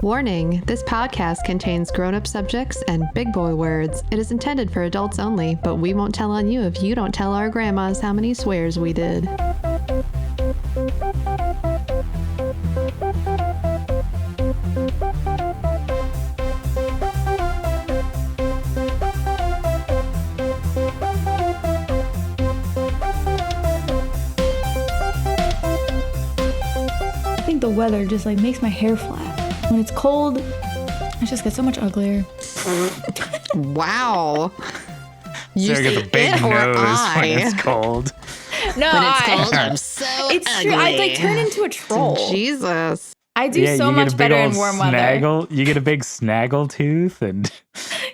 Warning, this podcast contains grown-up subjects and big boy words. It is intended for adults only, but we won't tell on you if you don't tell our grandmas how many swears we did. I think the weather just like makes my hair flat. When it's cold, it just gets so much uglier. Wow. You So you get the big nose when it's cold. No, when it's cold, I'm so it's ugly. true. I like turn into a troll. Jesus. I do so much better in warm weather. You get a big snaggle tooth and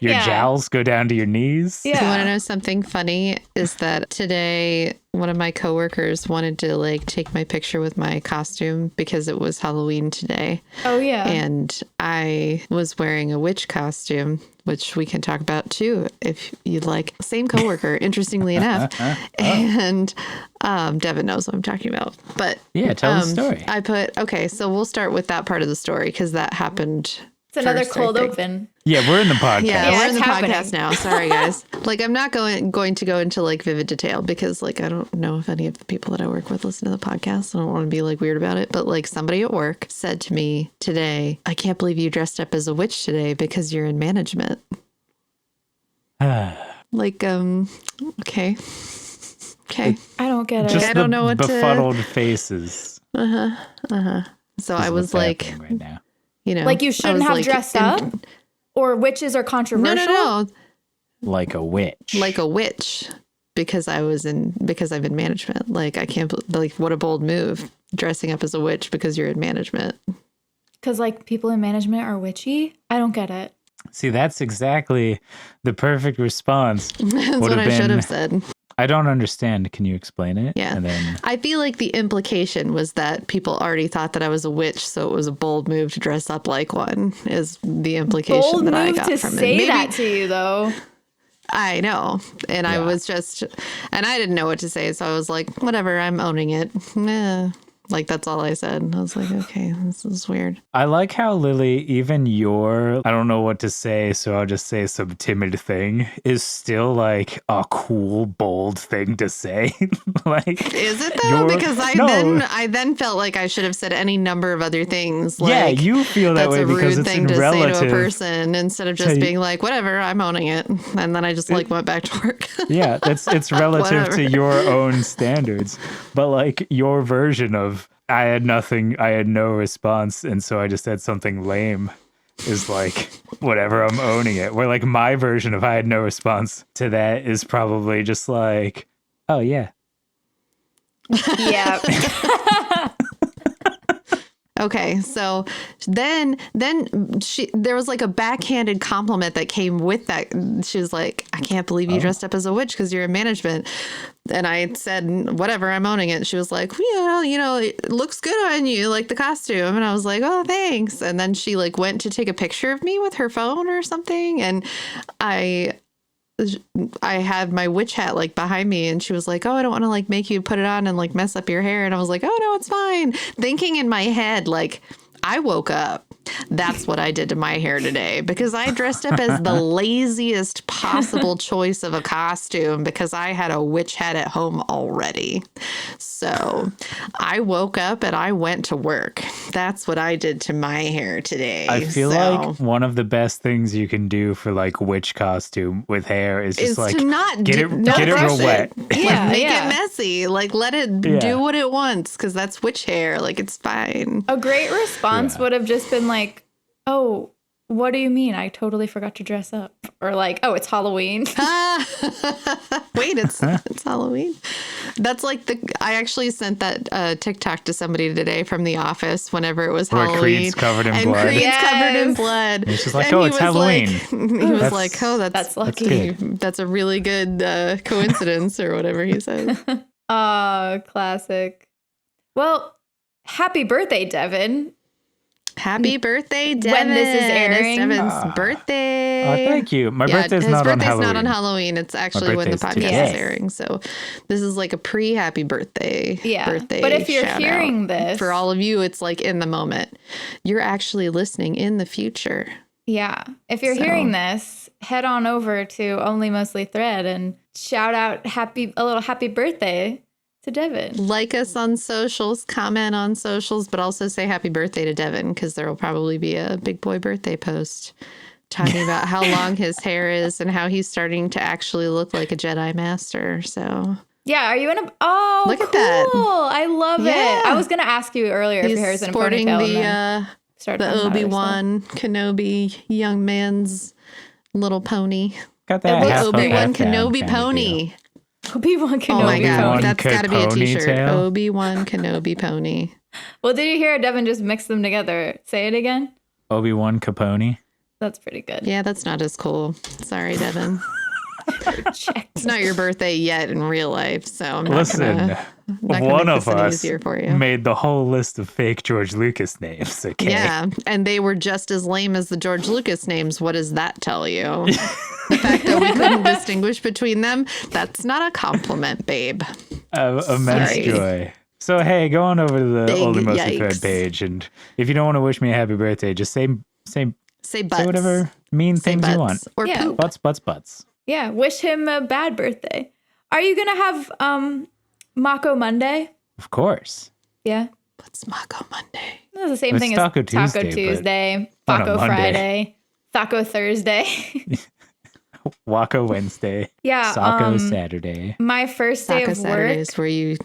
your jowls go down to your knees. Yeah. You want to know something funny? Is that today one of my coworkers wanted to like take my picture with my costume because it was Halloween today. Oh yeah. And I was wearing a witch costume, which we can talk about too if you'd like. Same coworker, interestingly enough. And Devin knows what I'm talking about. But yeah, tell the story. So we'll start with that part of the story because that happened. It's another cold open. Yeah, we're in the podcast. Yeah, we're in the podcast now. Sorry, guys. Like, I'm not going to go into like vivid detail because like I don't know if any of the people that I work with listen to the podcast. I don't want to be like weird about it. But like somebody at work said to me today, "I can't believe you dressed up as a witch today because you're in management." Like, okay. I don't get it. Just I don't know what befuddled faces. So I was like, right now. You know, like you shouldn't have dressed up, or witches are controversial. No. Like a witch. Like a witch, because I'm in management. Like I can't. Like what a bold move, dressing up as a witch because you're in management. Because like people in management are witchy. I don't get it. See, that's exactly the perfect response. That's what I should have said. I don't understand. Can you explain it? Yeah. And then I feel like the implication was that people already thought that I was a witch, so it was a bold move to dress up like one, is the implication bold that I got to from it. Say that to you, though. I know. And I was just, and I didn't know what to say, so I was like, whatever, I'm owning it. Like, that's all I said. I was like, okay, this is weird. I like how Lily, even your, I don't know what to say, so I'll just say some timid thing, is still like a cool, bold thing to say. Like, is it though? Because I then felt like I should have said any number of other things. Like, yeah, you feel that way because it's thing to relative say to a person instead of just being like, whatever, I'm owning it. And then I just like went back to work. Yeah, it's relative to your own standards. But like your version of I had no response, and so I just said something lame is like, whatever, I'm owning it. Where like my version of I had no response to that is probably just like, oh yeah. Yeah. Okay, so then there was like a backhanded compliment that came with that. She was like, I can't believe you dressed up as a witch because you're in management. And I said, whatever, I'm owning it. She was like, well, you know, it looks good on you, like the costume. And I was like, oh, thanks. And then she like went to take a picture of me with her phone or something. And I had my witch hat like behind me, and she was like, oh, I don't want to like make you put it on and like mess up your hair. And I was like, oh no, it's fine. Thinking in my head, like, I woke up. That's what I did to my hair today because I dressed up as the laziest possible choice of a costume because I had a witch hat at home already. So I woke up and I went to work. That's what I did to my hair today. I feel like one of the best things you can do for like witch costume with hair is just like to not get it real wet. Yeah, make it messy. Like let it do what it wants because that's witch hair. Like it's fine. A great response would have just been like, oh, what do you mean? I totally forgot to dress up. Or like, oh, it's Halloween. Wait, it's Halloween. That's like I actually sent that TikTok to somebody today from the office whenever it was Halloween. Creed's covered in blood. Creed's covered in blood. And she's like, oh, it's Halloween. He was like, oh, that's lucky. That's a really good coincidence or whatever he said. Classic. Well, happy birthday, Devin. Happy birthday, Devin. When this is airing. It's Devin's birthday. thank you. My birthday's his not on birthday's Halloween. not on Halloween. It's actually when the birthday's podcast is today. airing. So this is like a pre-happy birthday. Yeah. Birthday But if you're shout hearing out. this- for all of you, it's like in the moment. You're actually listening in the future. Yeah. If you're So- hearing this, head on over to Only Mostly Thread and shout out a little happy birthday to Devin. Like us on socials, comment on socials, but also say happy birthday to Devin because there will probably be a big boy birthday post talking about how long his hair is and how he's starting to actually look like a Jedi Master. So Yeah, are you in a... Oh, Look cool. at that. I love Yeah. it. I was going to ask you earlier if he's your hair's in a sporting ponytail. and then the start talking about other Obi-Wan Kenobi young man's little pony. Got that It looks half up, Obi-Wan half down Kenobi kinda deal. pony. stuff. Obi-Wan Kenobi. Oh my god, Obi-Wan that's got to be a t-shirt. Ponytail. Obi-Wan Kenobi pony. Well, did you hear Devin just mix them together? Say it again. Obi-Wan Capone. That's pretty good. Yeah, that's not as cool. Sorry, Devin. Check. It's not your birthday yet in real life, so I'm not Listen, gonna one make of this any us easier for you. made the whole list of fake George Lucas names. Okay. Yeah, and they were just as lame as the George Lucas names. What does that tell you? The fact that we couldn't distinguish between them, that's not a compliment, babe. Immense Sorry. joy. So hey, go on over to the Big Only Mostly yikes. Thread page, and if you don't want to wish me a happy birthday, just say Say butts. whatever mean Say things butts. you want. Or Yeah. poop. Butts. Yeah, wish him a bad birthday. Are you going to have Mako Monday? Of course. Yeah. What's Mako Monday? That's the same It's thing Taco as Taco Tuesday, Tuesday, but on a Taco Monday. Friday, Taco Thursday. Waka Wednesday. Yeah. Sako Saturday. My first day Taco of work, Saturdays where you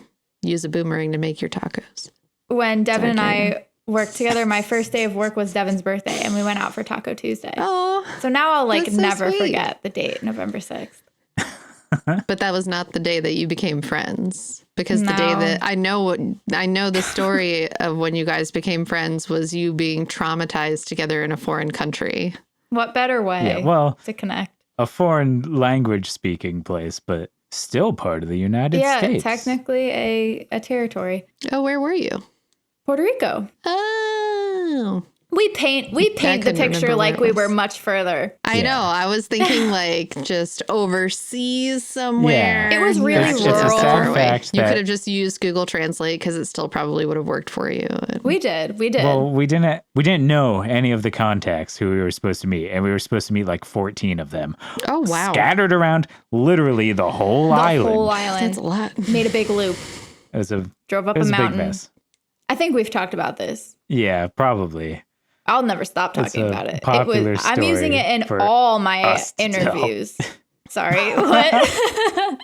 use a boomerang to make your tacos. when Devin and Sorry, I worked together, my first day of work was Devin's birthday, and we went out for Taco Tuesday. Oh, So now I'll like That's so never sweet. forget the date, November 6th. but that was not the day that you became friends because the day No. that I know the story of when you guys became friends was you being traumatized together in a foreign country. What better way Yeah, well, to connect? a foreign language speaking place, but still part of the United Yeah, States. technically a territory. Oh, where were you? Puerto Rico. Oh, We paint the couldn't picture remember like where we it was. were much further. I know. I was thinking like just overseas somewhere. It was really It's a rural. sad fact You that- could have just used Google Translate because it still probably would have worked for you. We did. Well, we didn't know any of the contacts who we were supposed to meet, and we were supposed to meet like 14 of them. Oh, wow. Scattered around literally the whole the island. whole That's island. a lot. Made a big loop. It was a Drove up it was a a big mountain. mess. I think we've talked about this. Yeah, probably. I'll never stop It's talking a about it. popular I'm using story it in for all my us to tell. interviews. Sorry, what?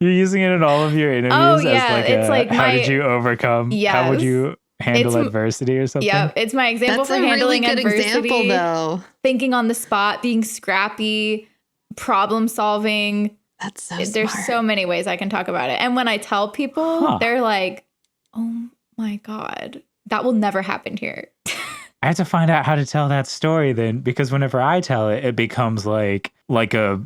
You're using it in all of your interviews Oh, as yeah, like it's a, like how my- did you overcome? How would Yes. you handle It's- adversity or something? Yeah, it's my example That's for a really handling good adversity. example, though. Thinking on the spot, being scrappy, problem solving. That's so There's smart. so many ways I can talk about it. And when I tell people, Huh. they're like, "Oh my god, that will never happen here." I have to find out how to tell that story then, because whenever I tell it, it becomes like a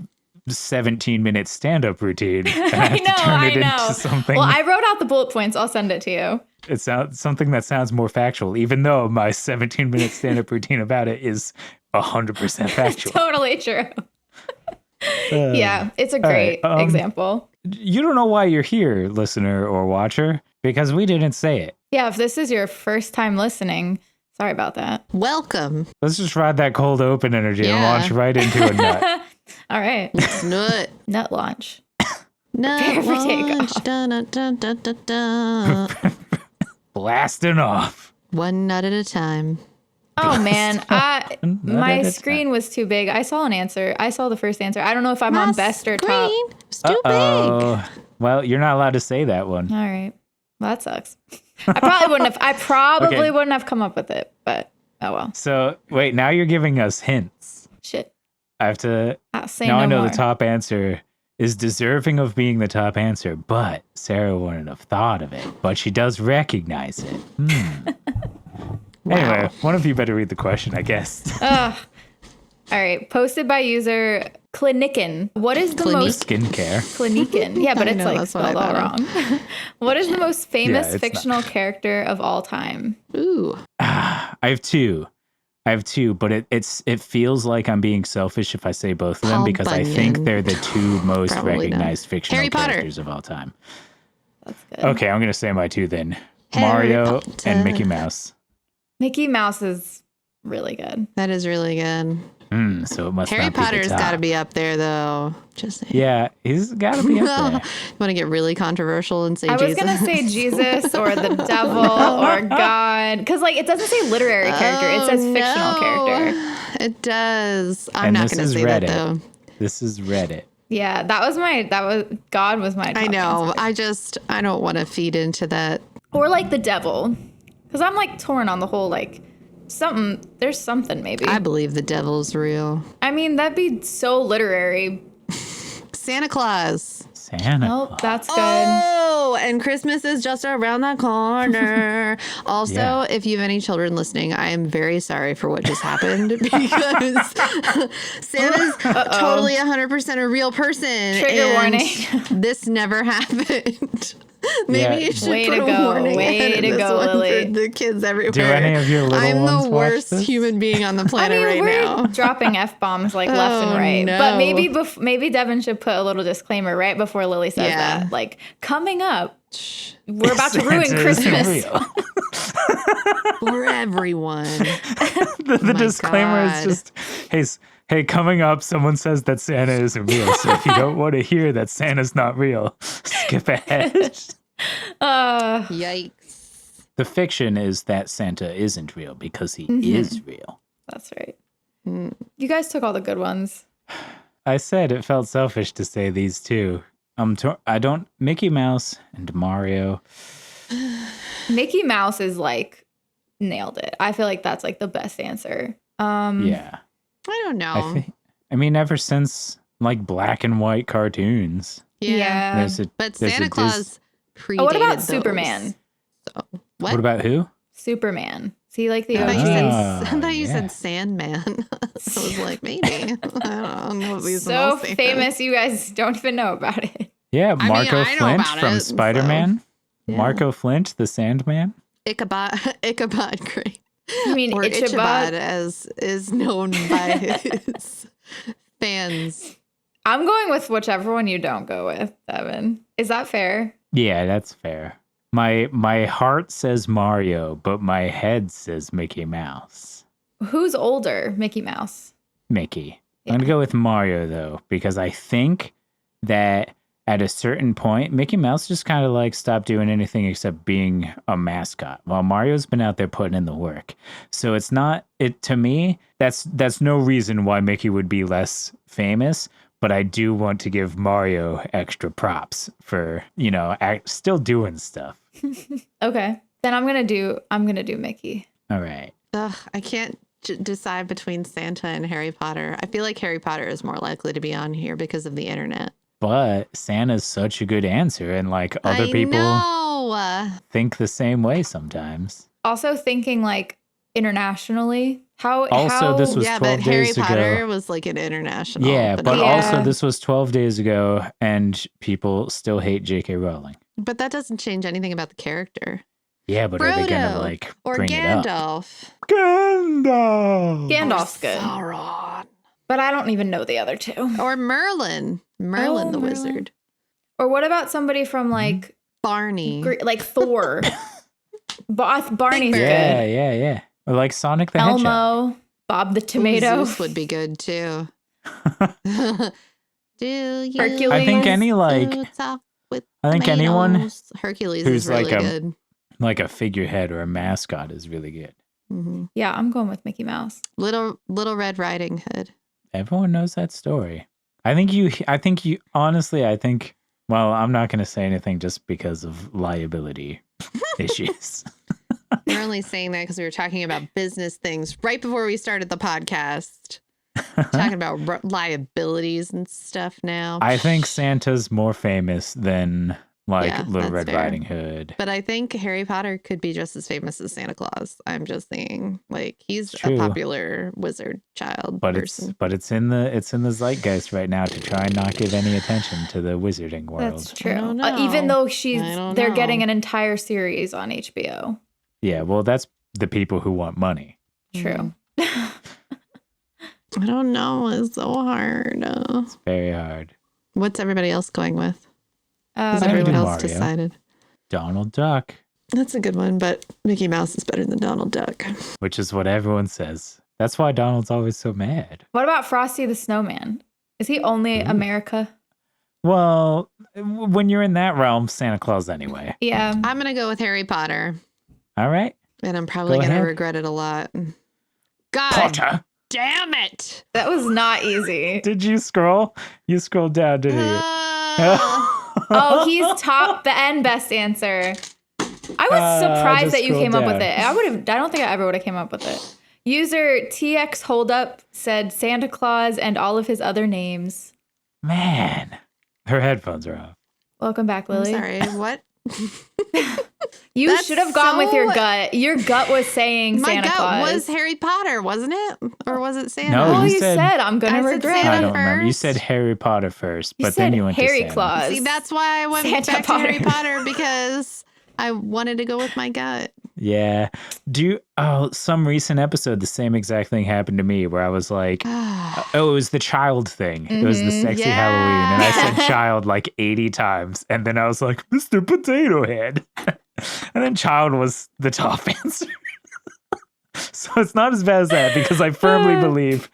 17-minute stand-up routine. And I have to turn it into something. Well, I wrote out the bullet points. I'll send it to you. It sounds something that sounds more factual, even though my 17-minute stand-up routine about it is 100% factual. Totally true. Uh, Yeah, it's a all great right, example. You don't know why you're here, listener or watcher, because we didn't say it. Yeah, if this is your first time listening, sorry about that. Welcome. Let's just ride that cold open energy and Yeah. launch right into a nut. All right, Nut. nut launch. Nut Prepare for takeoff. launch. Dun, dun, dun, dun, dun, dun. Blasting off. One nut at a time. Oh man, Nut my at a screen was too big. I saw an answer. I saw the first answer. I don't know if I'm on My best or top. screen was too big. Oh, well, you're not allowed to say that one. All right, well, that sucks. I probably wouldn't have. I probably Okay. wouldn't have come up with it, but oh well. So wait, now you're giving us hints. Shit. I have to. I'll say Now no I know more. the top answer is deserving of being the top answer, but Sarah wouldn't have thought of it. But she does recognize it. Anyway, one of you better read the question, I guess. Ugh. All right. Posted by user Klinikin. What is the most Skincare. Klinikin? Yeah, but I it's know, like that's what I spelled all thought wrong. What is the most famous it's not. fictional character of all time? Ooh. I have two. I have two, but it feels like I'm being selfish if I say both of them Paul because I Bunyan. think they're the two most Probably not. recognized fictional Harry Potter. characters of all time. That's good. Okay, I'm gonna say my two then. Harry Mario Potter. and Mickey Mouse. Mickey Mouse is really good. That is really good. So it must Harry not be the Potter's top. got to be up there, though. Just saying. Yeah, he's got to be up there. You want to get really controversial and say I was Jesus? gonna say Jesus or the devil or God, because like it doesn't say literary character; it says fictional character. It does. I'm And not this going to is say Reddit. that though. This is Reddit. Yeah, God was my. I top know. answer. I don't want to feed into that. Or like the devil, because I'm like torn on the whole like something. There's something maybe. I believe the devil's real. I mean, that'd be so literary. Santa Claus. Santa. Nope, that's good. Oh, and Christmas is just around the corner. Also, Yeah. if you have any children listening, I am very sorry for what just happened because Santa's totally 100% a real person. Trigger and warning. This never happened. Maybe Yeah. you should Way put to a go. warning Way ahead of to this go, one Lily. for the kids everywhere. Do any of your little I'm ones the watch worst this? human being on the planet right we're now. dropping F-bombs like left and Oh, right. no. But maybe Devin should put a little disclaimer right before Lily says Yeah. that. Like, coming up, we're about to ruin Santa isn't Christmas. real. For everyone. The my disclaimer God. is just, hey, coming up, someone says that Santa isn't real. So if you don't want to hear that Santa's not real, skip ahead. Yikes. The fiction is that Santa isn't real because he is real. That's right. You guys took all the good ones. I said it felt selfish to say these two. Mickey Mouse and Mario. Mickey Mouse is like nailed it. I feel like that's like the best answer. Yeah. I don't know. I mean, ever since like black and white cartoons. Yeah. But there's Santa a Claus predated Oh, what about those. Superman? So, What about who? Superman. See, like the I thought, OG. you said, Ah, I thought you yeah. said Sandman. I was like, maybe. I don't know. If he's an So old Santa. famous, you guys don't even know about it. Yeah, I mean, Marco I know Flint about from it, Spider-Man. so, yeah. Marco Flint, the Sandman. Ichabod Crane. You mean Or Ichabod? Ichabod, as is known by his fans. I'm going with whichever one you don't go with, Devin. Is that fair? Yeah, that's fair. My heart says Mario, but my head says Mickey Mouse. Who's older, Mickey Mouse? Mickey. Yeah. I'm gonna go with Mario though, because I think that at a certain point, Mickey Mouse just kind of like stopped doing anything except being a mascot, while Mario's been out there putting in the work. So it's not it to me. That's no reason why Mickey would be less famous. But I do want to give Mario extra props for still doing stuff. Okay, then I'm gonna do Mickey. All right. Ugh, I can't decide between Santa and Harry Potter. I feel like Harry Potter is more likely to be on here because of the internet. But Santa's such a good answer, and like other I people know. think the same way sometimes. Also thinking like internationally. This was Yeah, 12 but Harry days Potter ago. was like an international. Yeah, but Yeah. also this was 12 days ago, and people still hate J.K. Rowling. But that doesn't change anything about the character. Yeah, but are they gonna Frodo like or bring it up? Gandalf. Gandalf's Or good, Sauron. but I don't even know the other two. Or Merlin. Merlin the wizard. Or what about somebody from like Barney. like Thor? Barney's Big Yeah, good. yeah. Or like Sonic the Hedgehog. Elmo, Bob the Tomato. Ooh, Zeus would be good too. Do you Hercules. I think any like to talk with I think anyone tomatoes? Hercules who's is really like a- good. like a figurehead or a mascot is really good. Mhm. Yeah, I'm going with Mickey Mouse. Little Red Riding Hood. Everyone knows that story. I think honestly, well, I'm not going to say anything just because of liability issues. We're only saying that because we were talking about business things right before we started the podcast. Talking about liabilities and stuff now. I think Santa's more famous than like Yeah, Little that's Red fair. Riding Hood. But I think Harry Potter could be just as famous as Santa Claus. I'm just thinking, like, he's True. a popular wizard child But person. it's in the zeitgeist right now to try and not give any attention to the wizarding world. That's true. don't Even know. though I don't they're know. getting an entire series on HBO. Yeah, well, that's the people who want money. True. I don't know. It's so hard. It's very hard. What's everybody else going with? Has Um, everyone else Mario. decided? Donald Duck, That's a good one, but Mickey Mouse is better than Donald Duck. which is what everyone says. That's why Donald's always so mad. what about Frosty the Snowman? Is he only America? Well, when you're in that realm, Santa Claus anyway. Yeah. I'm going to go with Harry Potter, All right. and I'm probably Go going to ahead. regret it a lot. God Potter. damn it. That was not easy. Did you scroll? You scrolled down, didn't you? Oh, he's top and best answer. I was surprised just that you came scrolled up with down. it. I don't think I ever would have came up with it. User TX Holdup said Santa Claus and all of his other names. Man, her headphones are off. Welcome back, I'm Lily. sorry, what? You That's should have gone with your so- gut. Your gut was saying My Santa gut Claus. was Harry Potter, wasn't it? Or was it Santa? No, Oh, you you said- said I'm gonna I said regret. Santa I don't remember. You first. said Harry Potter first, You but said then you went Harry to Santa. Claus. See, that's why I went Santa back Potter. to Harry Potter, because I wanted to go with my gut. Yeah. Some recent episode, the same exact thing happened to me where I was like, it was the child thing. It was the sexy Yeah. Halloween. And I said child like 80 times. And then I was like, Mr. Potato Head. And then child was the top answer. So it's not as bad as that because I firmly believe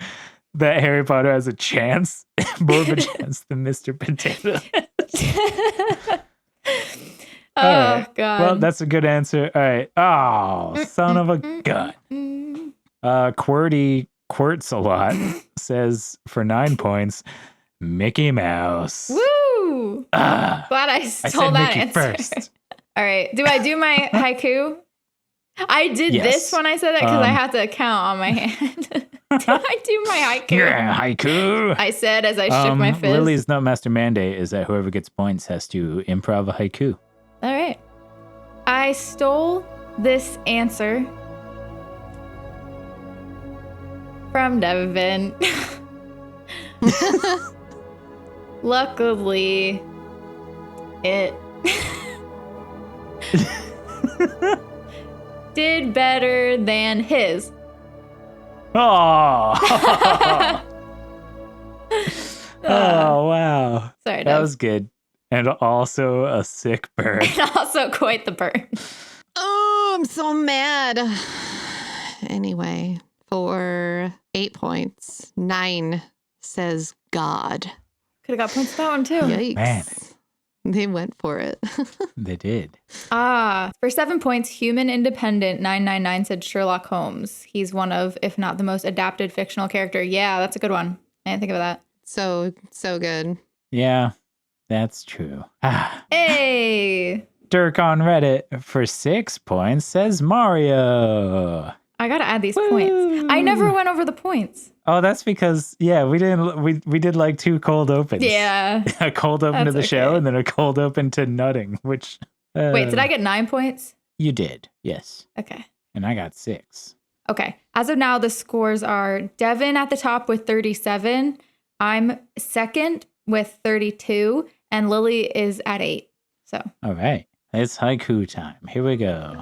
that Harry Potter has a chance, more of a chance than Mr. Potato Head. Oh All right. God. Well, that's a good answer. All right. Oh, son of a gun. QWERTY Quirts a lot says for 9 points, Mickey Mouse. Woo! Ah, Glad I I stole said that Mickey answer. first. All right. Do I do my haiku? I did Yes. this when I said that because I have to count on my hand. Did I do my haiku? Yeah, haiku. I said as I shook my fist. Lily's Nutmaster mandate is that whoever gets points has to improv a haiku. All right. I stole this answer from Devin. Luckily, it did better than his. Oh, oh wow. Sorry, That Dev. was good. And also a sick burn. And also quite the burn. Oh, I'm so mad. Anyway, for 8 points, 9 says God. Could have got points for that one too. Yikes. Man. They went for it. They did. For 7 points, Human Independent 999 said Sherlock Holmes. He's one of, if not the most adapted fictional character. Yeah, that's a good one. I didn't think of that. So good. Yeah, that's true. Hey, Dirk on Reddit for 6 points says Mario. I gotta add these points. I never went over the points. Oh, that's because we did like 2 cold opens. Yeah. A cold open to the That's show okay. and then a cold open to nutting, which Wait, did I get 9 points? You did. Yes. Okay. And I got 6. Okay. As of now, the scores are Devin at the top with 37. I'm second with 32. And Lily is at 8. So. All right. It's haiku time. Here we go.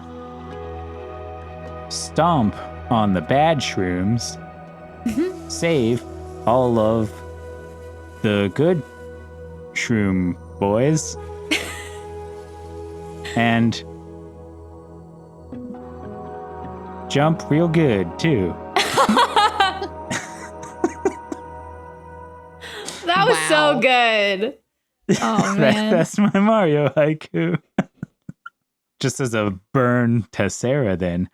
Stomp on the bad shrooms. Save all of the good shroom boys. And jump real good, too. That was Wow. so good. Oh, man. That's my Mario haiku. Just as a burn to Sarah, then,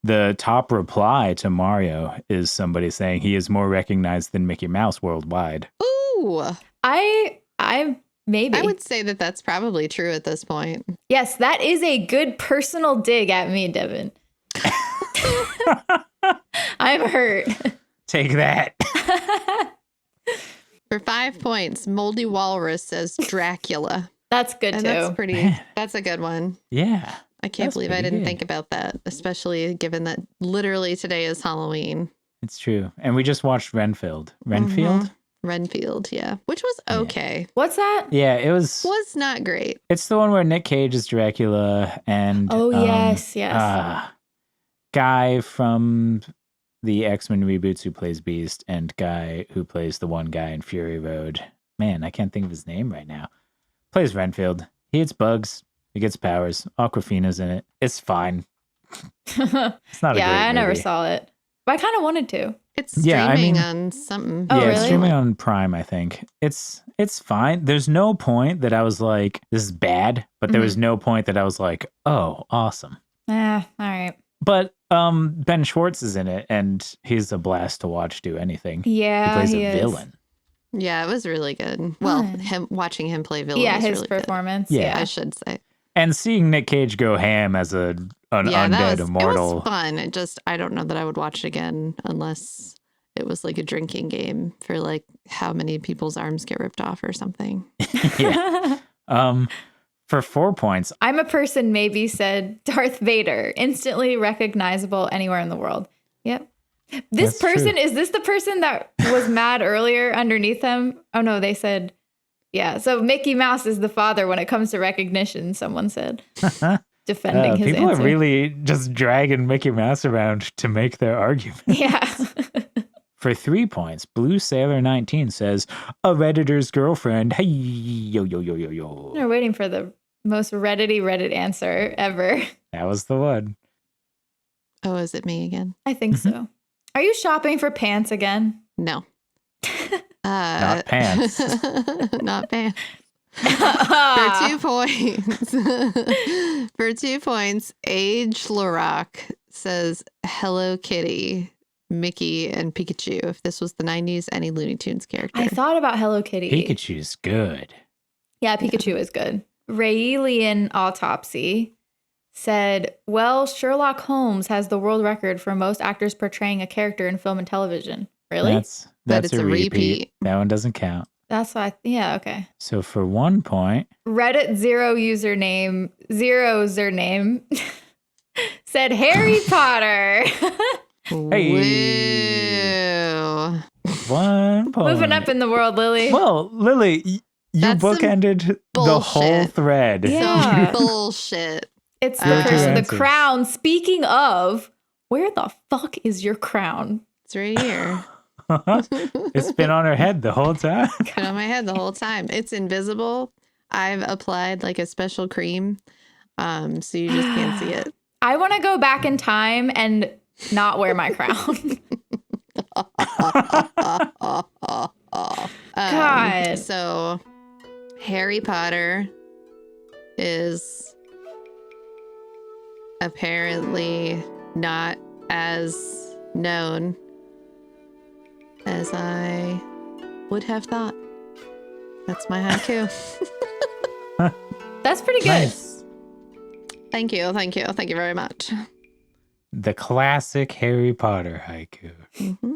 the top reply to Mario is somebody saying he is more recognized than Mickey Mouse worldwide. Ooh. I maybe. I would say that that's probably true at this point. Yes, that is a good personal dig at me, Devin. I'm hurt. Take that. For 5 points, Moldy Walrus says Dracula. That's good And too. that's pretty, Man. that's a good one. Yeah. I can't That's believe I pretty didn't good. think about that, especially given that literally today is Halloween. It's true. And we just watched Renfield. Renfield? Renfield, yeah. Which was okay. What's that? Yeah, it was. Was not great. It's the one where Nick Cage is Dracula and Oh, yes. guy from the X-Men reboots who plays Beast and guy who plays the one guy in Fury Road. Man, I can't think of his name right now. Plays Renfield. He eats bugs. He gets powers. Aquafina's in it. It's fine. It's not a great I never movie. saw it. But I kind of wanted to. It's streaming on something. Oh, Yeah, really? it's streaming on Prime, I think. It's fine. There's no point that I was like, this is bad, but there was no point that I was like, oh, awesome. All right. But Ben Schwartz is in it, and he's a blast to watch do anything. Yeah, he plays he a is. villain. Yeah, it was really good. Well, watching him play villain was his really performance. good. Yeah, I should say. And seeing Nick Cage go ham as an undead immortal. It was fun. I don't know that I would watch it again unless it was like a drinking game for like how many people's arms get ripped off or something. Yeah. For 4 points. I'm a person maybe said Darth Vader, instantly recognizable anywhere in the world. Yep. This person, is this the person that was mad earlier underneath him? Oh no, they said, yeah. So Mickey Mouse is the father when it comes to recognition, someone said. Defending his people answer. are really just dragging Mickey Mouse around to make their argument. Yeah. For 3 points, Blue Sailor 19 says, a Redditor's girlfriend. Hey, yo, yo, yo, yo, yo. We're waiting for the most Reddit answer ever. That was the one. Oh, is it me again? I think so. Are you shopping for pants again? No. Not pants. Not pants. For 2 points. For 2 points, Age Larock says Hello Kitty, Mickey, and Pikachu. If this was the 90s, any Looney Tunes character. I thought about Hello Kitty. Pikachu's good. Yeah, Pikachu is good. Raelian Autopsy said, well, Sherlock Holmes has the world record for most actors portraying a character in film and television. Really? That's it's a repeat. That one doesn't count. That's why, yeah, okay. So for 1 point. Reddit zero username said Harry Potter. Hey. Woo. 1 point. Moving up in the world, Lily. Well, Lily, you That's some bookended the bullshit. whole thread. Yeah. Bullshit. It's Your the two person, the answers. crown. Speaking of, where the fuck is your crown? It's right here. It's been on her head the whole time. Been on my head the whole time. It's invisible. I've applied like a special cream, so you just can't see it. I want to go back in time and not wear my crown. God. So Harry Potter is apparently not as known as I would have thought. That's my haiku. That's pretty good. Nice. Thank you very much. The classic Harry Potter haiku.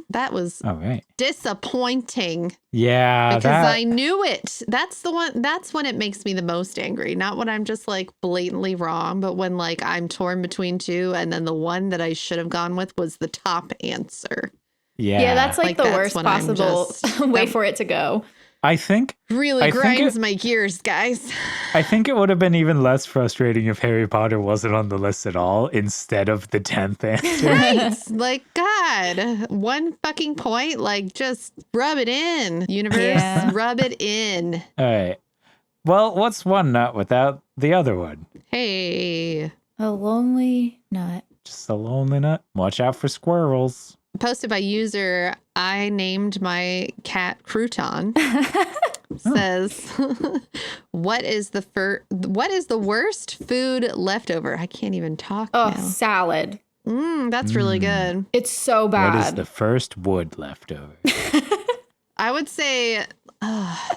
That was All right. disappointing Yeah. because I knew it. That's the one. That's when it makes me the most angry. Not when I'm just like blatantly wrong, but when like I'm torn between two, and then the one that I should have gone with was the top answer. Yeah, that's like the that's worst when I'm possible just- way for it to go. I think Really I think grinds my gears, guys. it would have been even less frustrating if Harry Potter wasn't on the list at all instead of the 10th answer. Right. Like, God, 1 fucking point. Like, just rub it in, universe. Yeah. Rub it in. All right. Well, what's one nut without the other one? Hey. A lonely nut. Just a lonely nut. Watch out for squirrels. Posted by user, I named my cat Crouton. Says, what is the worst food leftover? I can't even talk Oh, now. salad. That's really good. It's so bad. What is the first wood leftover? I would say, I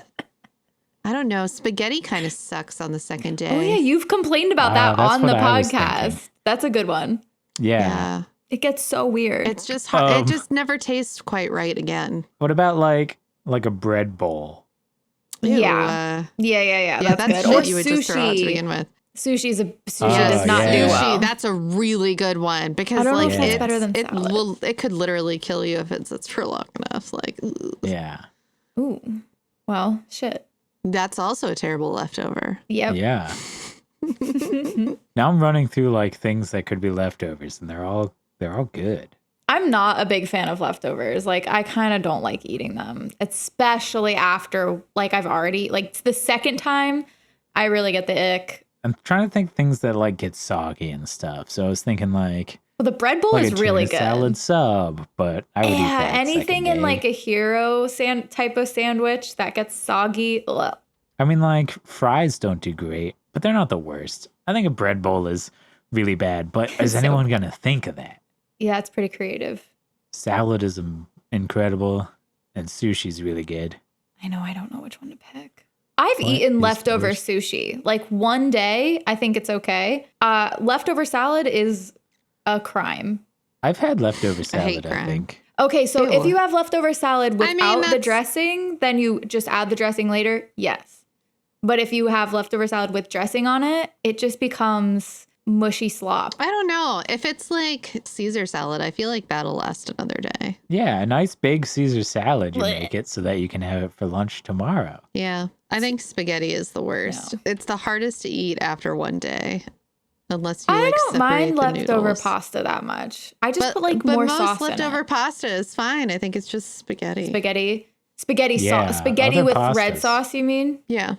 don't know. Spaghetti kind of sucks on the second day. Oh yeah, you've complained about that that's on the what I was podcast. thinking. That's a good one. Yeah. It gets so weird. It's just hard. It just never tastes quite right again. What about like a bread bowl? Ew, Yeah. Yeah. Yeah, That's that's good. Or shit you would just throw out to sushi. begin with. Sushi Oh, does not yeah. do Sushi, well. that's a really good one because I don't know like if that's it's better than salad. it could literally kill you if it sits for long enough. Like, ugh. Yeah. Ooh. Well, shit. That's also a terrible leftover. Yep. Yeah. Now I'm running through like things that could be leftovers and they're all good. I'm not a big fan of leftovers. Like, I kind of don't like eating them, especially after, like, I've already, like, the second time, I really get the ick. I'm trying to think things that like get soggy and stuff. So I was thinking like, Well, the bread bowl like is a really tuna good. salad sub, but I would eat that anything second in day. like a hero type of sandwich that gets soggy. Ugh. I mean, like fries don't do great, but they're not the worst. I think a bread bowl is really bad, but is So anyone gonna think of that? Yeah, it's pretty creative. Salad is incredible, and sushi's really good. I know, I don't know which one to pick. I've What eaten is leftover worse? sushi. Like one day, I think it's okay. Leftover salad is a crime. I've had leftover hate salad, I crime. think. Okay, so if Ew. you have leftover salad without the that's- dressing, then you just add the dressing later. Yes. But if you have leftover salad with dressing on it, it just becomes mushy slop. I don't know. If it's like Caesar salad, I feel like that'll last another day. Yeah, a nice big Caesar salad, you Blech. make it so that you can have it for lunch tomorrow. Yeah. I think spaghetti is the worst. No. It's the hardest to eat after one day. Unless you I like don't mind separate the leftover noodles. pasta that much. I just put like but more most sauce leftover in it. pasta is fine. I think it's just spaghetti. Spaghetti Yeah, sauce. Spaghetti other with red pastas. sauce, you mean? Yeah.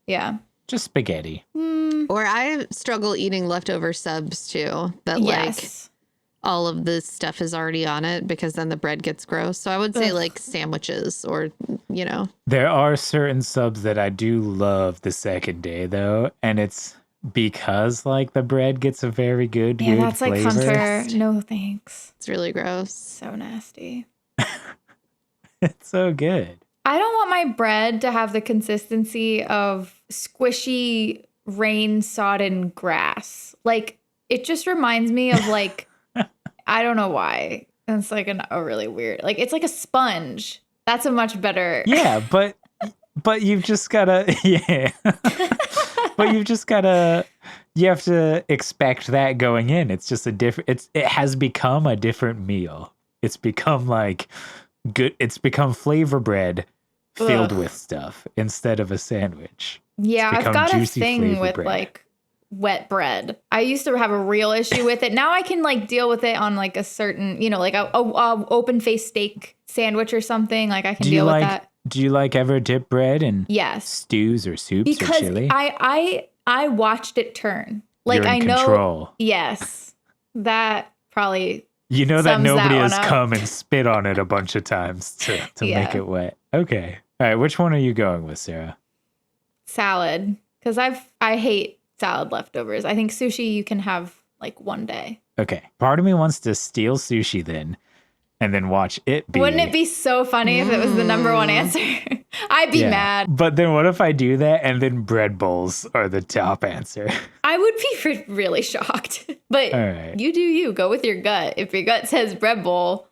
Yeah. Just spaghetti. Or I struggle eating leftover subs too. That like Yes. all of the stuff is already on it because then the bread gets gross. So I would say Ugh. like sandwiches or, you know. There are certain subs that I do love the second day though, and it's because like the bread gets a very good Yeah, good that's like flavor. Hunter. No thanks. It's really gross. So nasty. It's so good. I don't want my bread to have the consistency of squishy rain sodden grass. Like it just reminds me of like I don't know why. It's like a really weird. Like it's like a sponge. That's a much better. Yeah, but you've just gotta yeah. But you've just gotta you have to expect that going in. It's just a different it has become a different meal. It's become like good it's become flavor bread filled Ugh. with stuff instead of a sandwich. Yeah, It's I've become got a juicy thing flavor with bread. like wet bread. I used to have a real issue with it. Now I can like deal with it on like a certain, you know, like a open face steak sandwich or something. Like I can deal with that. Do you like ever dip bread in Yes, stews or soups or because chili? I watched it turn. Like You're in I know. control. Yes, that probably. You know that sums that nobody one has up. come and spit on it a bunch of times to Yeah. make it wet. Okay. All right. Which one are you going with, Sarah? Salad, because I hate salad leftovers. I think sushi you can have like one day. Okay. Part of me wants to steal sushi then and then watch it be. Wouldn't it be so funny if it was the number one answer? I'd be Yeah. mad. But then what if I do that and then bread bowls are the top answer? I would be really shocked. But All right. you do you. Go with your gut. If your gut says bread bowl,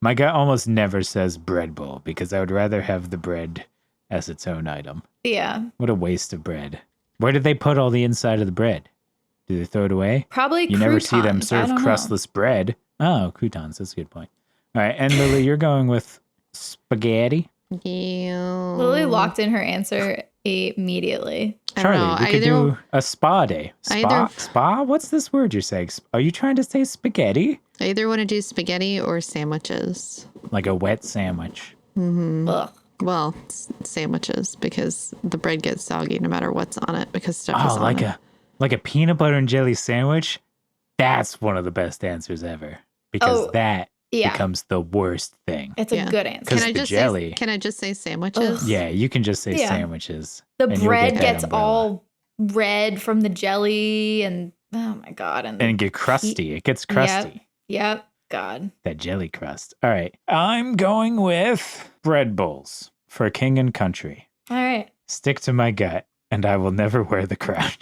My gut almost never says bread bowl because I would rather have the bread as its own item. yeah, What a waste of bread. Where did they put all the inside of the bread? Do they throw it away? probably You never see them croutons. I serve don't know. crustless bread. Oh, croutons. That's a good point. All right. And Lily, you're going with spaghetti? Yeah. Lily locked in her answer immediately. I don't Charlie, know. we could do a spa day. Either- Spa? What's this word you're saying? Are you trying to say spaghetti? I either want to do spaghetti or sandwiches. Like a wet sandwich. Ugh. Well, sandwiches because the bread gets soggy no matter what's on it because stuff is Oh, on like it. a peanut butter and jelly sandwich? That's one of the best answers ever. Because Oh, that Yeah, becomes the worst thing. it's a Yeah. good answer. 'Cause Can I the just jelly- say? Can I just say sandwiches? Ugh. Yeah, you can just say Yeah. sandwiches. The and you'll bread get that gets umbrella. all red from the jelly, and oh my god, And get crusty. It gets crusty. Yep, God. That jelly crust. All right. I'm going with bread bowls for king and country. All right. Stick to my gut, and I will never wear the crown.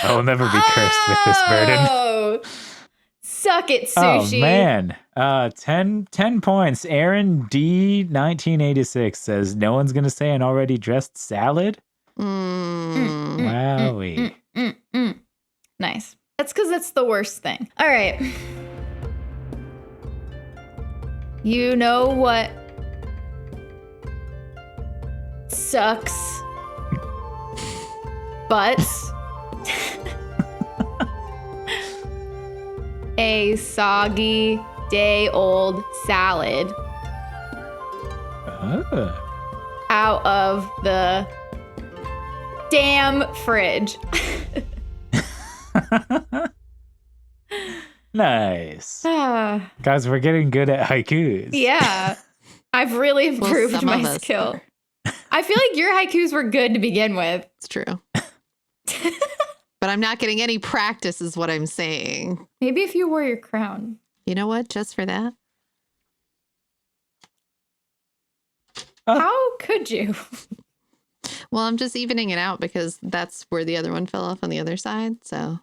I will never be cursed with this burden. Oh, suck it, Oh, sushi. man. 10 points. Aaron D. 1986 says, no one's going to say an already dressed salad? Mm. Wowie. Nice. That's because it's the worst thing. All right. You know what sucks butts? a soggy day-old salad out of the damn fridge. Nice. Guys, we're getting good at haikus. Yeah. I've really improved some my of us skill. are. I feel like your haikus were good to begin with. It's true. But I'm not getting any practice is what I'm saying. Maybe if you wore your crown. You know what? Just for that. How could you? Well, I'm just evening it out because that's where the other one fell off on the other side. So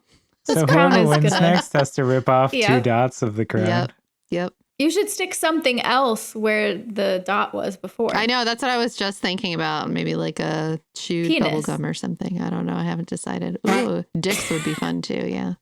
crown whoever is wins gonna- next has to rip off 2 Yep. dots of the crown. Yep. You should stick something else where the dot was before. I know. That's what I was just thinking about. Maybe like a chewed Penis. bubble gum or something. I don't know. I haven't decided. Ooh, dicks would be fun too. Yeah.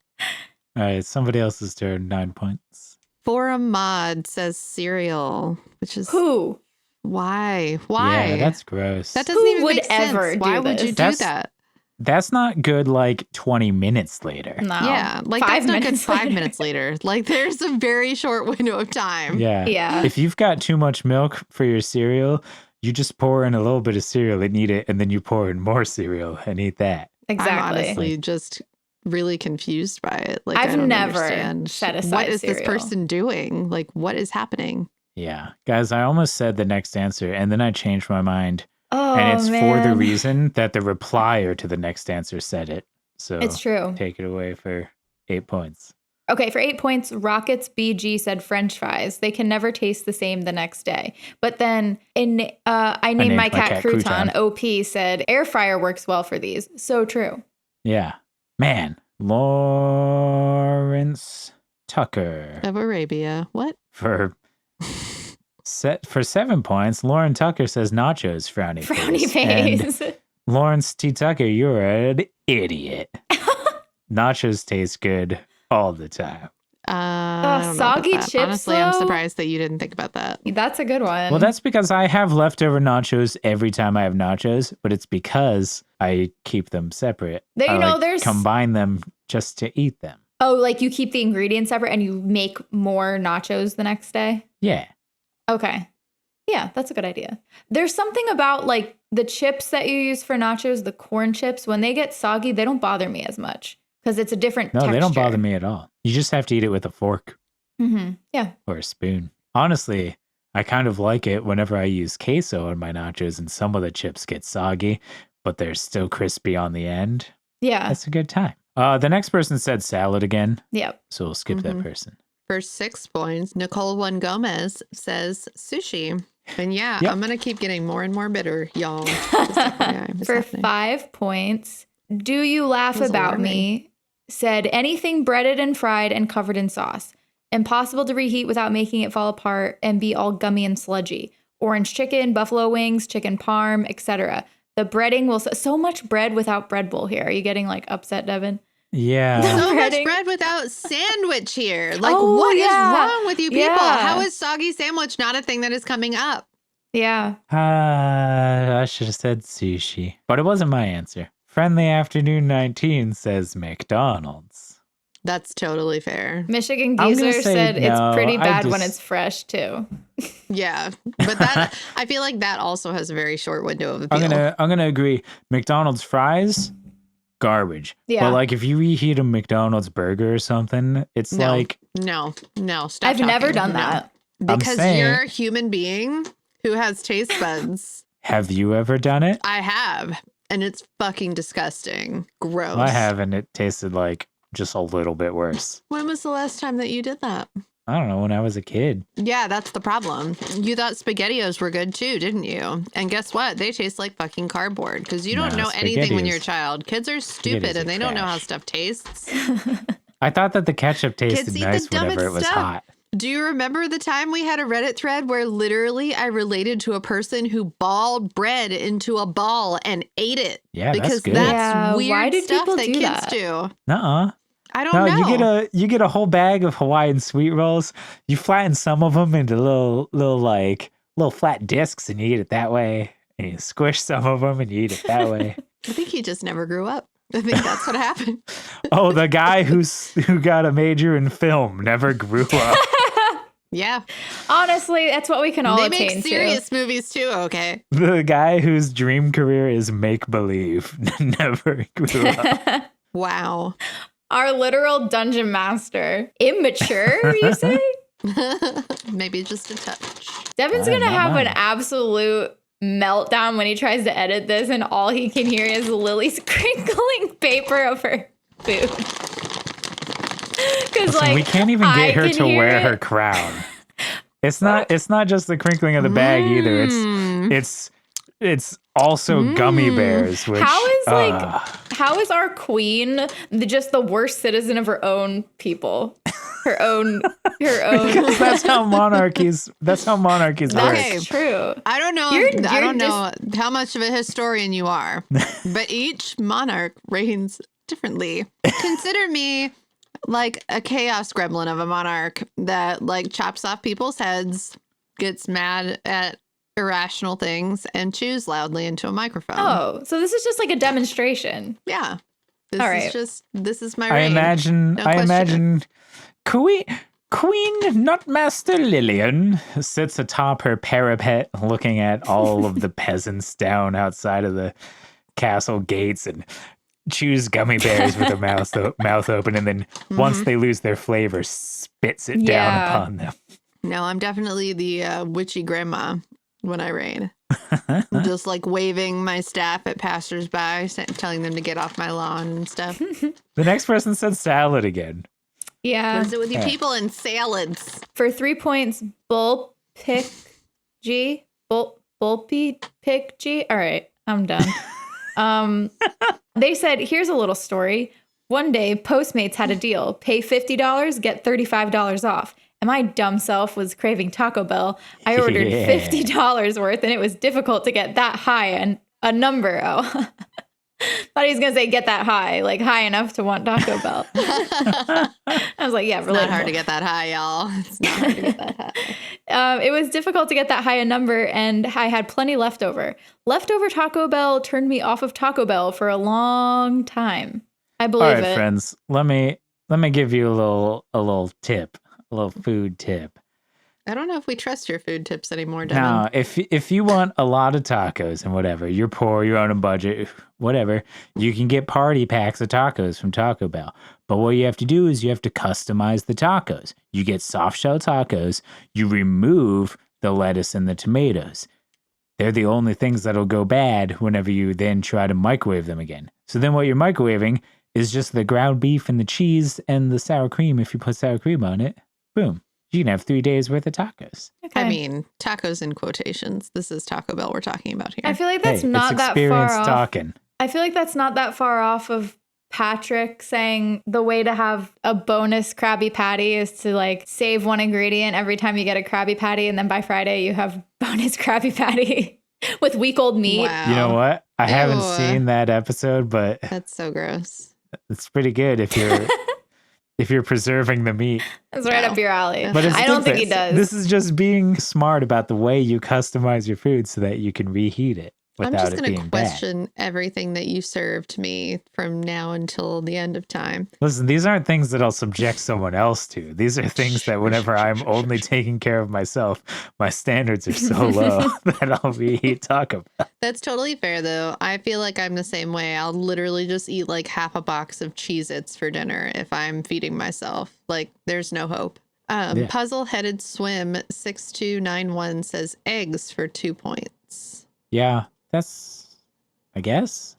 All right, somebody else's turn. 9 points. Forum Mod says cereal, which is Who? why? Why? Yeah, that's gross. that doesn't Who even would make sense. ever do Why would you this? do That's- that? That's not good like 20 minutes later. No. Yeah, like 5 that's not good minutes 5 later. minutes later. Like there's a very short window of time. Yeah. Yeah. If you've got too much milk for your cereal, you just pour in a little bit of cereal and eat it, and then you pour in more cereal and eat that. Exactly. I'm honestly just really confused by it. Like I've I don't never understand. set aside what is this cereal. person doing? Like what is happening? Yeah. Guys, I almost said the next answer, and then I changed my mind. Oh, And it's man. for the reason that the replier to the next answer said it. So It's true. take it away for 8 points. Okay, for 8 points, Rockets BG said French fries. They can never taste the same the next day. But then I named my cat Crouton. OP said air fryer works well for these. So true. Yeah. Man. Lawrence Tucker. Of Arabia. What? For 7 points, Lauren Tucker says nachos, frowny Frowny face. face. And Lawrence T. Tucker, you're an idiot. Nachos taste good all the time. I don't know about soggy that. chips, Honestly, I'm though? surprised that you didn't think about that. That's a good one. Well, that's because I have leftover nachos every time I have nachos, but it's because I keep them separate. There, you I, know, there's- combine them just to eat them. Oh, like you keep the ingredients separate and you make more nachos the next day? Yeah. Okay. Yeah, that's a good idea. There's something about like the chips that you use for nachos, the corn chips, when they get soggy, they don't bother me as much because it's a different No, texture. they don't bother me at all. You just have to eat it with a fork Mm-hmm. Yeah. or a spoon. Honestly, I kind of like it whenever I use queso on my nachos and some of the chips get soggy, but they're still crispy on the end. Yeah. That's a good time. The next person said salad again, Yep. so we'll skip that person. For 6 points, Nicole One Gomez says sushi. And yeah, Yep. I'm going to keep getting more and more bitter, y'all. Just FYI, just For happening. 5 points, Do You Laugh was About alarming. Me said anything breaded and fried and covered in sauce. Impossible to reheat without making it fall apart and be all gummy and sludgy. Orange chicken, buffalo wings, chicken parm, etc. The breading will... So much bread without bread bowl here. Are you getting like upset, Devin? Yeah. So much breading. bread without sandwich here. Like, Oh, what is yeah. wrong with you people? Yeah. How is soggy sandwich not a thing that is coming up? Yeah. I should have said sushi, but it wasn't my answer. Friendly Afternoon 19 says McDonald's. That's totally fair. Michigan I'm gonna Geezer say said no, it's pretty I bad when just- it's fresh too. Yeah. But that, I feel like that also has a very short window of appeal. I'm gonna agree. McDonald's fries, garbage. Yeah. But like if you reheat a McDonald's burger or something, it's No. like No, stop I've never talking. done No. that. Because saying- you're a human being who has taste buds. have you ever done it? I have. And it's fucking disgusting. Gross. I haven't. It tasted like just a little bit worse. When was the last time that you did that? I don't know, when I was a kid. Yeah, that's the problem. You thought SpaghettiOs were good too, didn't you? And guess what? They taste like fucking cardboard because you don't No, know anything when SpaghettiOs- you're a child. Kids are stupid SpaghettiOs and they are don't know how trash. stuff tastes. I thought that the ketchup tasted Kids eat the nice whenever dumbest it was stuff. hot. Do you remember the time we had a Reddit thread where literally I related to a person who balled bread into a ball and ate it? Yeah, Because that's good. that's Yeah, weird why did stuff people that do kids that? do. Nuh-uh. I don't No, know. you get a whole bag of Hawaiian sweet rolls. You flatten some of them into little flat discs, and you eat it that way. And you squish some of them, and you eat it that way. I think he just never grew up. I think that's what happened. Oh, the guy who got a major in film never grew up. Yeah. Honestly, that's what we can all They attain make serious movies too, okay? The guy whose dream career is make believe never grew up. Wow. Our literal dungeon master. Immature, you say? Maybe just a touch. Devin's going to not have mine. an absolute meltdown when he tries to edit this and all he can hear is Lily's crinkling paper of her food. Because Listen, we can't even I get her can to hear wear it. her crown. It's not just the crinkling of the bag either. It's also gummy bears, which How is our queen just the worst citizen of her own people? Her own because that's how monarchies work. That's true. I don't know. I don't know how much of a historian you are, but each monarch reigns differently. Consider me like a chaos gremlin of a monarch that like chops off people's heads, gets mad at irrational things, and chews loudly into a microphone. Oh, so this is just like a demonstration. Yeah. All right. This is my I reign. imagine Queen Nutmaster Lillian sits atop her parapet looking at all of the peasants down outside of the castle gates and chews gummy bears with her mouth open, and then once they lose their flavor, spits it down upon them. No, I'm definitely the witchy grandma when I reign. Just like waving my staff at passersby, telling them to get off my lawn and stuff. The next person said salad again. Yeah. What is it with you people and salads? For 3 points, Bulpy G. All right, I'm done. They said, here's a little story. One day, Postmates had a deal. Pay $50, get $35 off. And my dumb self was craving Taco Bell. I ordered $50 worth, and it was difficult to get that high and a number. Oh, thought he was going to say get that high, like high enough to want Taco Bell. I was like, yeah, It's not hard to get that high, y'all. It's not hard to get that high. It was difficult to get that high a number, and I had plenty leftover. Leftover Taco Bell turned me off of Taco Bell for a long time. I believe All right, it. friends, let me give you a little tip, a little food tip. I don't know if we trust your food tips anymore, Devin. Now, if you want a lot of tacos and whatever, you're poor, you're on a budget, whatever, you can get party packs of tacos from Taco Bell. But what you have to do is you have to customize the tacos. You get soft shell tacos, you remove the lettuce and the tomatoes. They're the only things that'll go bad whenever you then try to microwave them again. So then what you're microwaving is just the ground beef and the cheese and the sour cream. If you put sour cream on it, boom. You can have 3 days worth of tacos. Okay. I mean, tacos in quotations. This is Taco Bell we're talking about here. I feel like that's Hey, not it's that far experience off. talking. I feel like that's not that far off of Patrick saying the way to have a bonus Krabby Patty is to like save one ingredient every time you get a Krabby Patty, and then by Friday you have bonus Krabby Patty with week-old meat. Wow. You know what? I haven't Ew. seen that episode, but That's so gross. it's pretty good if you're if you're preserving the meat. That's right up your alley. But I don't think he does. This is just being smart about the way you customize your food so that you can reheat it I'm without just it going being to bad. question everything that you served me from now until the end of time. Listen, these aren't things that I'll subject someone else to. These are things that whenever I'm only taking care of myself, my standards are so low that I'll reheat Taco Bell. That's totally fair, though. I feel like I'm the same way. I'll literally just eat like half a box of Cheez-Its for dinner if I'm feeding myself. Like, there's no hope. Yeah. Puzzle-headed swim 6291 says eggs for 2 points. Yeah, that's, I guess.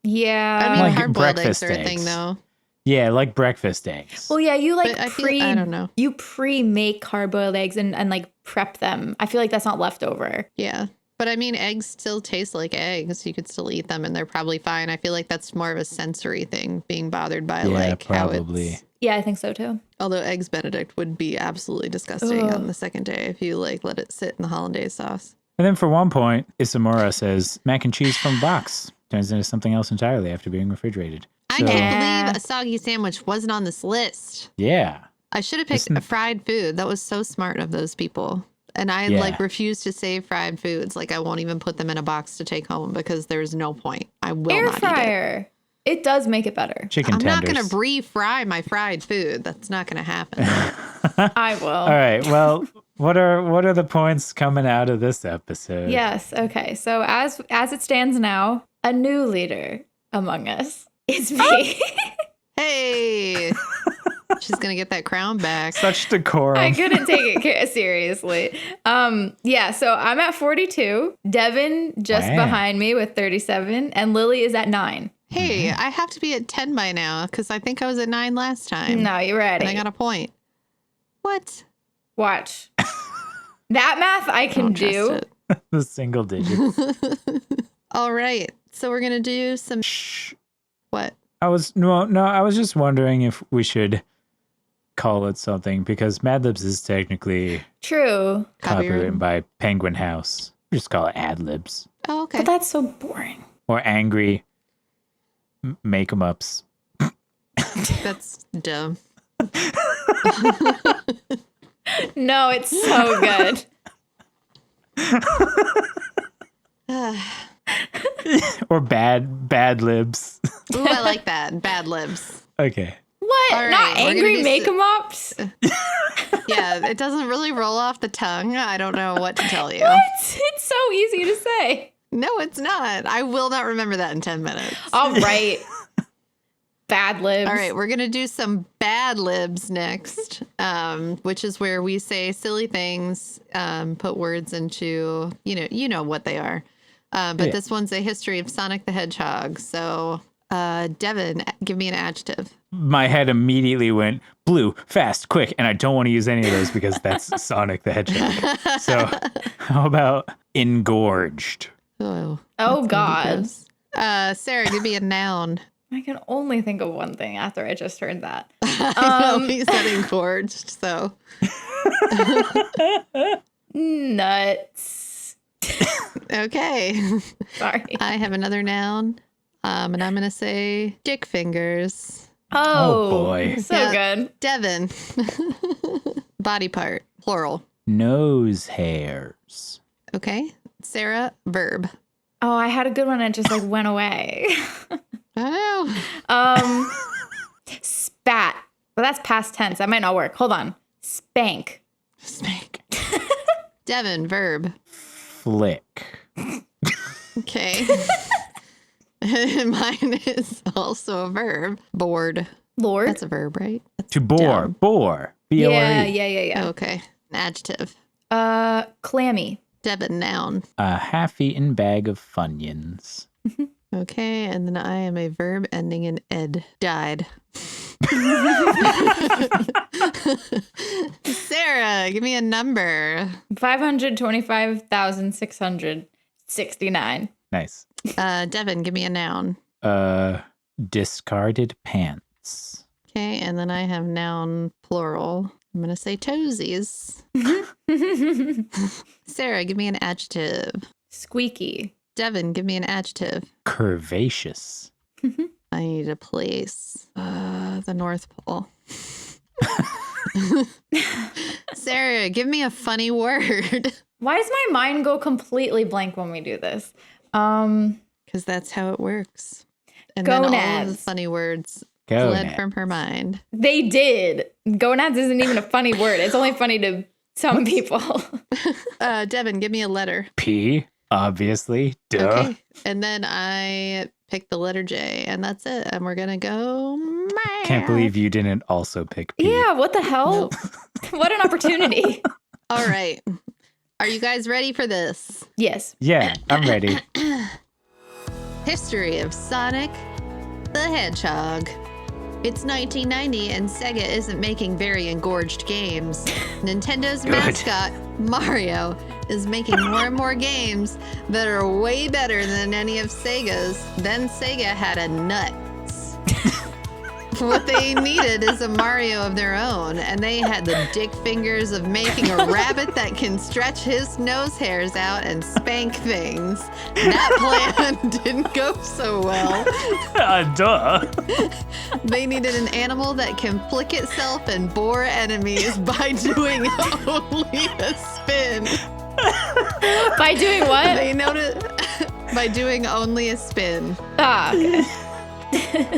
Yeah. I mean, Like hard-boiled eggs breakfast are a thing, eggs. though. Yeah, like breakfast eggs. well, yeah, you like But I don't know. you pre-make hard-boiled eggs and like prep them. I feel like that's not leftover. Yeah. But I mean, eggs still taste like eggs. You could still eat them and they're probably fine. I feel like that's more of a sensory thing, being bothered by Yeah, like probably. how it's. Yeah, I think so too. Although Eggs Benedict would be absolutely disgusting Ugh. on the second day if you like let it sit in the hollandaise sauce. And then for 1 point, Isamura says mac and cheese from box turns into something else entirely after being refrigerated. I So, can't believe a soggy sandwich wasn't on this list. yeah. I should have picked Isn't- a fried food. That was so smart of those people. And I Yeah. like refuse to save fried foods. Like I won't even put them in a box to take home because there's no point. I will Air not eat it. fryer. It does make it better. Chicken tenders. I'm not going to refry my fried food. That's not going to happen. I will. All right. Well, what are the points coming out of this episode? Yes. Okay. So as it stands now, a new leader among us is me. Hey, she's going to get that crown back. Such decorum. I couldn't take it seriously. Yeah, so I'm at 42. Devin just behind me with 37, and Lily is at 9. Hey, I have to be at 10 by now because I think I was at 9 last time. No, you're ready. And I got a point. What? Watch. That math I can do. The single digits. All right. So we're going to do some... What? I was just wondering if we should call it something because Mad Libs is technically True. copywritten by Penguin House. We just call it Ad Libs. Oh, okay. But that's so boring. Or Angry Make-em-ups. That's dumb. No, it's so good. Or Bad Libs. Ooh, I like that. Bad libs. Okay. What? All right, Not we're angry gonna make-em-ups? Yeah, it doesn't really roll off the tongue. I don't know what to tell you. What? It's so easy to say. No, it's not. I will not remember that in 10 minutes. All right. Bad libs. All right, we're going to do some bad libs next, which is where we say silly things, put words into, you know what they are. But this one's a history of Sonic the Hedgehog. So, Devin, give me an adjective. My head immediately went blue, fast, quick, and I don't want to use any of those because that's Sonic the Hedgehog. So, how about engorged? Oh, God. Sarah, give me a noun. I can only think of one thing after I just heard that. I know he said engorged, so. Nuts. Okay. Sorry. I have another noun, and I'm going to say dick fingers. Oh, boy. So good. Devin. Body part, plural. Nose hairs. Okay. Sarah, verb. Oh, I had a good one and it just went away. I know. Spat. Well, that's past tense. That might not work. Hold on. Spank. Spank. Devin, verb. Flick. Okay. Mine is also a verb. Bored. Lord. That's a verb, right? That's To bore. dumb. Bore. B-O-R-E. Yeah. Okay. An adjective. Clammy. Devin, noun. A half-eaten bag of Funyuns. Okay, and then I am a verb ending in ed. Died. Sarah, give me a number. 525,669. Nice. Devin, give me a noun. Discarded pants. Okay, and then I have noun plural. I'm going to say toesies. Sarah, give me an adjective. Squeaky. Devin, give me an adjective. Curvaceous. I need a place. The North Pole. Sarah, give me a funny word. Why does my mind go completely blank when we do this? Because that's how it works. And then all of the Gonads. funny words fled Gonads. from her mind. They did. Gonads isn't even a funny word. It's only funny to some people. Devin, give me a letter. P. Obviously. Duh. Okay. And then I picked the letter J, and that's it. And we're going to go math. Can't believe you didn't also pick P. Yeah, what the hell? Nope. What an opportunity. All right. Are you guys ready for this? Yes. Yeah, I'm ready. History of Sonic the Hedgehog. It's 1990 and Sega isn't making very engorged games. Nintendo's mascot, Mario, is making more and more games that are way better than any of Sega's. Then Sega had a nuts. What they needed is a Mario of their own, and they had the dick fingers of making a rabbit that can stretch his nose hairs out and spank things. That plan didn't go so well. Duh. They needed an animal that can flick itself and bore enemies by doing only a spin. By doing what? They noted by doing only a spin. Ah, okay.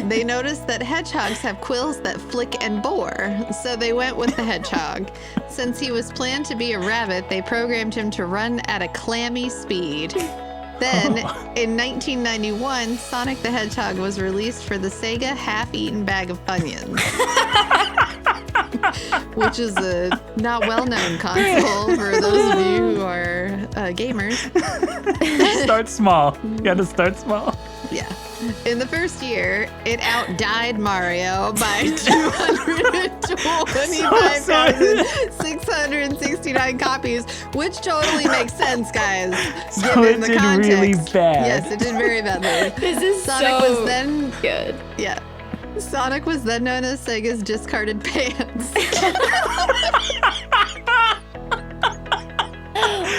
They noticed that hedgehogs have quills that flick and bore, so they went with the hedgehog. Since he was planned to be a rabbit, they programmed him to run at a clammy speed. Then, in 1991, Sonic the Hedgehog was released for the Sega half-eaten bag of Funyuns, which is a not well-known console for those of you who are gamers. Start small. You gotta start small. Yeah. In the first year, it outdied Mario by 225,669 copies, which totally makes sense, guys. So given it the did context. really bad. Yes, it did very badly. This is Sonic so was then good. Yeah. Sonic was then known as Sega's discarded pants.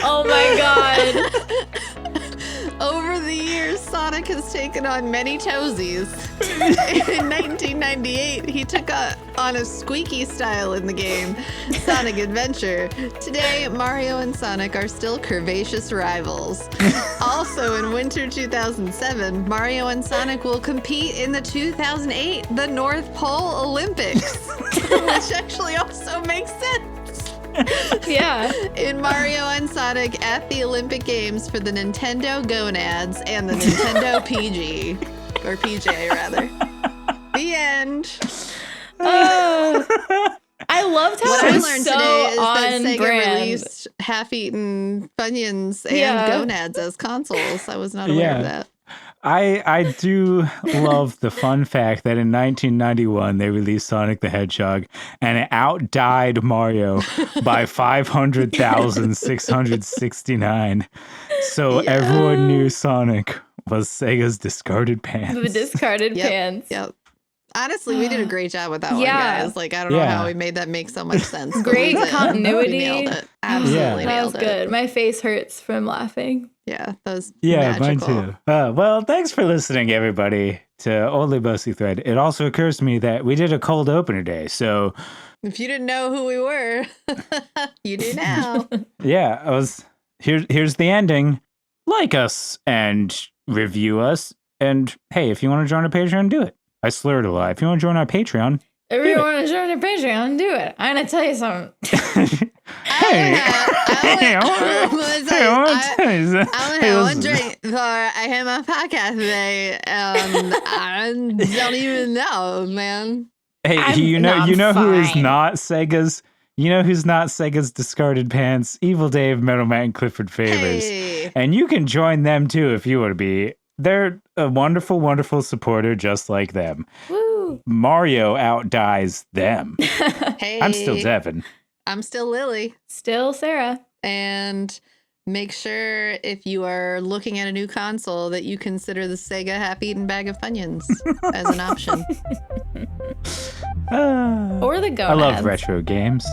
Oh my god. Over the years, Sonic has taken on many toesies. In 1998, he took on a squeaky style in the game, Sonic Adventure. Today, Mario and Sonic are still curvaceous rivals. Also, in winter 2007, Mario and Sonic will compete in the 2008 The North Pole Olympics, which actually also makes sense. Yeah. In Mario and Sonic at the Olympic Games for the Nintendo Gonads and the Nintendo PG, or PJ rather. The end. I loved how What it I was learned so today is that on Sega brand. released half-eaten Funyuns and Gonads as consoles. I was not aware of that. I do love the fun fact that in 1991 they released Sonic the Hedgehog and it outdied Mario by 500,669. So everyone knew Sonic was Sega's discarded pants. The discarded pants. Yep. Honestly, we did a great job with that one, Yeah. guys. Like, I don't know how we made that make so much sense. but Great we did. continuity. We nailed it. Absolutely That nailed was good. My face hurts from laughing. Yeah, that was Yeah, magical. mine too. Well, thanks for listening, everybody, to Only Mostly Thread. It also occurs to me that we did a cold open today, so If you didn't know who we were, you do now. yeah, here's the ending. Like us and review us, and hey, if you want to join our Patreon, do it. I slurred a lot. If you want to join our Patreon, If you want to join your Patreon, do it. I'm going to tell you something. I only had one drink before I hit my podcast today, and I don't even know, man. Hey, I'm you know not who is fine. not Sega's? You know who's not Sega's discarded pants? Evil Dave, Metal Matt, and Clifford Favors. Hey. And you can join them too if you want to be. They're a wonderful, wonderful supporter just like them. Woo. Mario outdies them. Hey. I'm still Devin. I'm still Lily. Still Sarah. And make sure if you are looking at a new console that you consider the Sega half-eaten bag of Funyuns as an option. Or the Gonads. I love retro games.